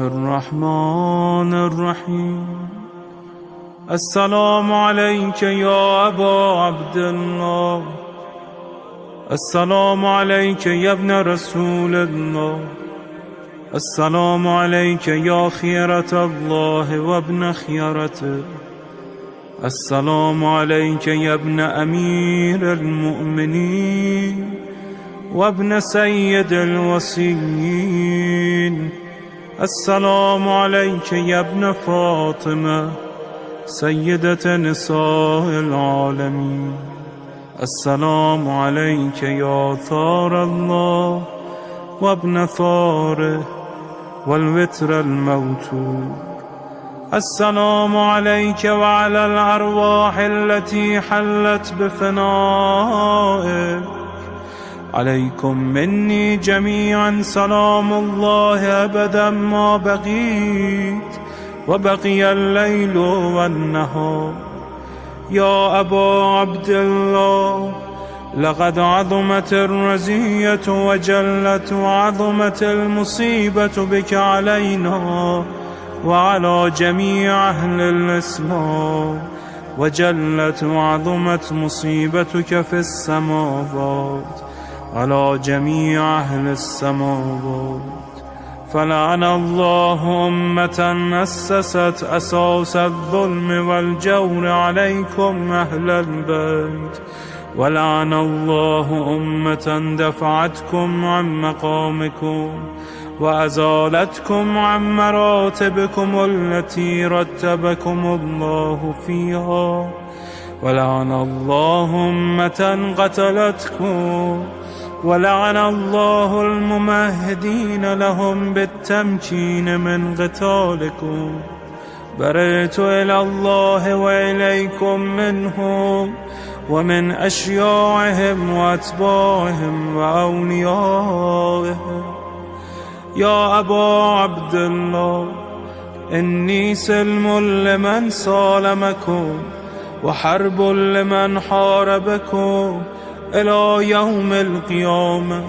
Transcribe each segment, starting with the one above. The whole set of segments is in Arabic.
الرحمن الرحيم. السلام عليك يا أبا عبد الله، السلام عليك يا ابن رسول الله، السلام عليك يا خيرة الله وابن خيرته، السلام عليك يا ابن أمير المؤمنين وابن سيد الوصيين، السلام عليك يا ابن فاطمة سيدة نساء العالمين، السلام عليك يا ثار الله وابن ثاره والوتر الموتور، السلام عليك وعلى الأرواح التي حلت بفنائك، عليكم مني جميعا سلام الله أبدا ما بقيت وبقي الليل والنهار. يا أبا عبد الله، لقد عظمت الرزية وجلت وعظمت المصيبة بك علينا وعلى جميع أهل الإسلام، وجلت وعظمت مصيبتك في السماوات على جميع أهل السماوات. فلعن الله أمة أسست أساس الظلم والجور عليكم أهل البيت، ولعن الله أمة دفعتكم عن مقامكم وأزالتكم عن مراتبكم التي رتبكم الله فيها، ولعن الله أمة قتلتكم، ولعن الله الممهدين لهم بالتمكين من قتالكم. برئت إلى الله وإليكم منهم ومن أشياعهم وأتباعهم وأوليائهم. يا أبا عبد الله، إني سلم لمن سالمكم وحرب لمن حاربكم إلى يوم القيامة.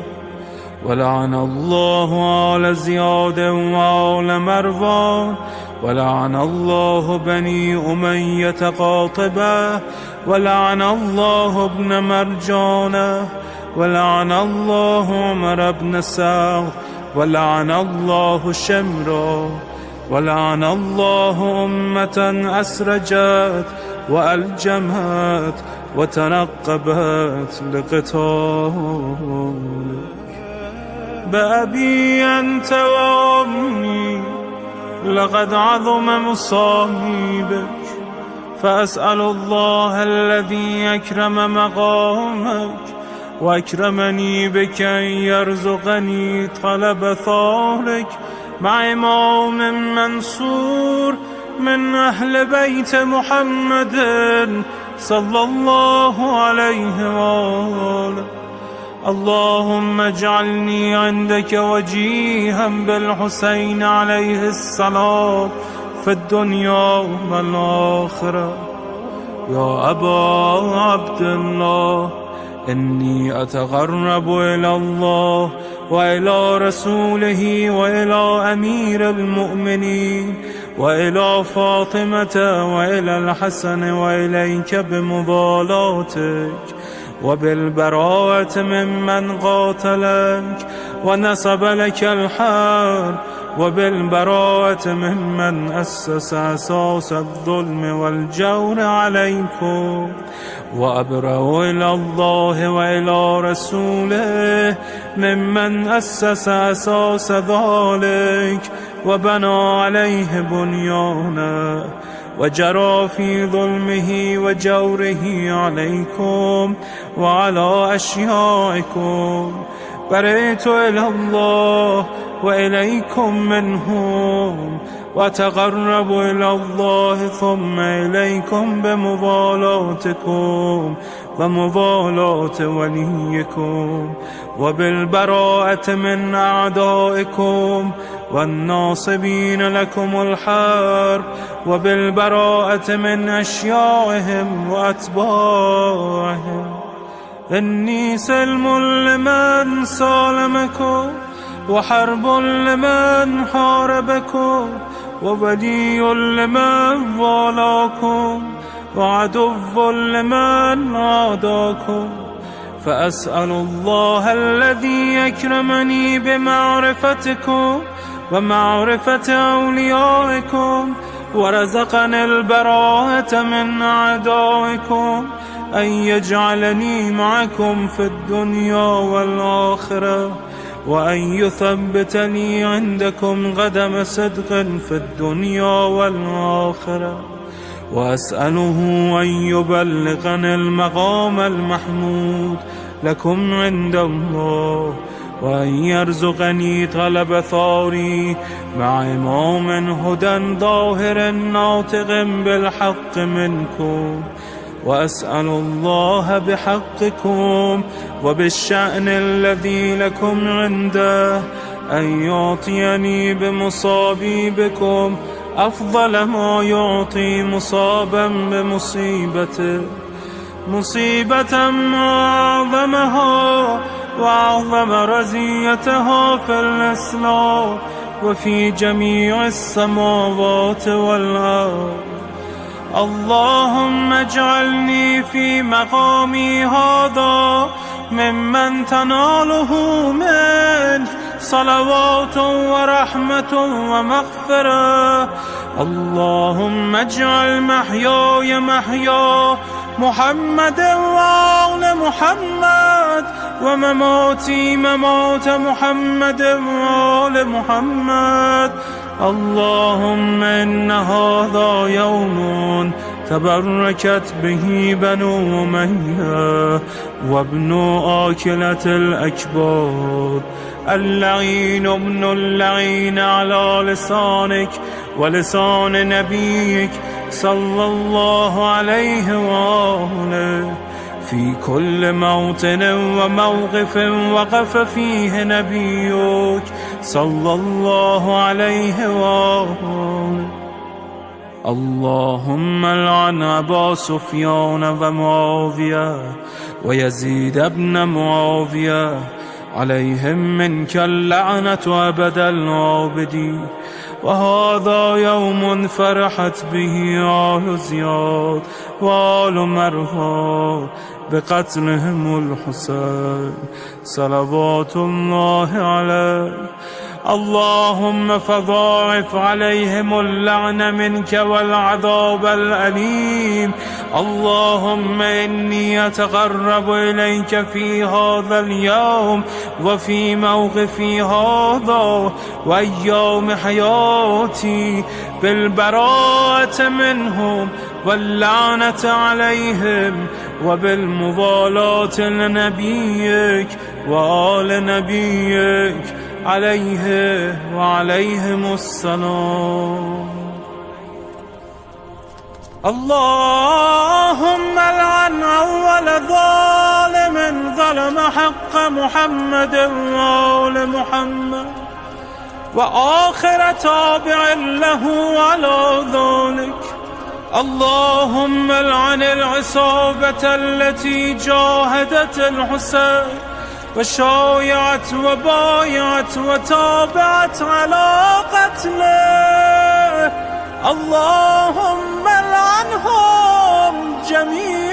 ولعن الله آل زياد وآل مروان، ولعن الله بني أمية قاطبة، ولعن الله ابن مرجانة، ولعن الله عمر بن سعد، ولعن الله شمرا، ولعن الله أمة أسرجت وألجمت وتنقبت لقتالك. بأبي أنت وأمي لقد عظم مصائبك، فأسأل الله الذي أكرم مقامك وأكرمني بك أن يرزقني طلب ثارك مع إمام منصور من أهل بيت محمد صلى الله عليه وآله. اللهم اجعلني عندك وجيها بالحسين عليه السلام في الدنيا والآخرة. يا أبا عبد الله، إني أتقرب إلى الله وإلى رسوله وإلى أمير المؤمنين وإلى فاطمة وإلى الحسن وإليك بمضالاتك وبالبراءة ممن قاتلك ونسب لك الحرب، وبالبراءة ممن أسس أساس الظلم والجور عليكم. وأبرأ إلى الله وإلى رسوله ممن أسس أساس ذلك وبنى عليه بنيانا وجرى في ظلمه وجوره عليكم وعلى أشيائكم. برئت إلى الله وإليكم منهم، وتقرب إلى الله ثم إليكم بمضالاتكم ومضالاة وليكم، وبالبراءة من أعدائكم والناصبين لكم الحرب، وبالبراءة من أشيائهم وأتباعهم. إني سلم لمن سالمكم وحرب لمن حاربكم وولي لمن والاكم وعدو لمن عاداكم. فأسأل الله الذي يكرمني بمعرفتكم ومعرفة أوليائكم ورزقني البراءة من أعدائكم أن يجعلني معكم في الدنيا والآخرة، وأن يثبتني عندكم قدم صدق في الدنيا والآخرة. وأسأله أن يبلغني المقام المحمود لكم عند الله، وأن يرزقني طلب ثاري مع إمام هدى ظاهر ناطق بالحق منكم. وأسأل الله بحقكم وبالشأن الذي لكم عنده أن يعطيني بمصابي بكم أفضل ما يعطي مصابا بمصيبته، مصيبة أعظمها وأعظم رزيتها في الإسلام وفي جميع السماوات والأرض. اللهم اجعلني في مقامي هذا ممن تناله منك صلوات ورحمة ومغفرة. اللهم اجعل محياي محيا محمد وآل محمد، ومماتي ممات محمد وآل محمد. اللهم إن هذا يوم تبركت به بنو أمية وابن آكلة الأكباد، اللعين ابن اللعين على لسانك ولسان نبيك صلى الله عليه وآله، في كل موطن وموقف وقف فيه نبيك صلى الله عليه وآله. اللهم لعن أبا سفيان ومعاوية ويزيد بن معاوية، عليهم منك اللعنة أبد العابدين. وهذا يوم فرحت به آل زياد وآل مروان بقتلهم الحسين صلوات الله عليه. اللهم فضاعف عليهم اللعن منك والعذاب الأليم. اللهم إني أتقرب إليك في هذا اليوم وفي موقفي هذا وأيام حياتي بالبراءة منهم واللعنة عليهم وبالموالاة لنبيك وآل نبيك عليه وعليهم السلام. اللهم لعن أول ظالم ظلم حق محمد وآل محمد، وآخر تابع له على ذلك. اللهم لعن العصابة التي جاهدت الحسين وشايعت وبايعت وتابعت على قتله. اللهم لعنهم جميعا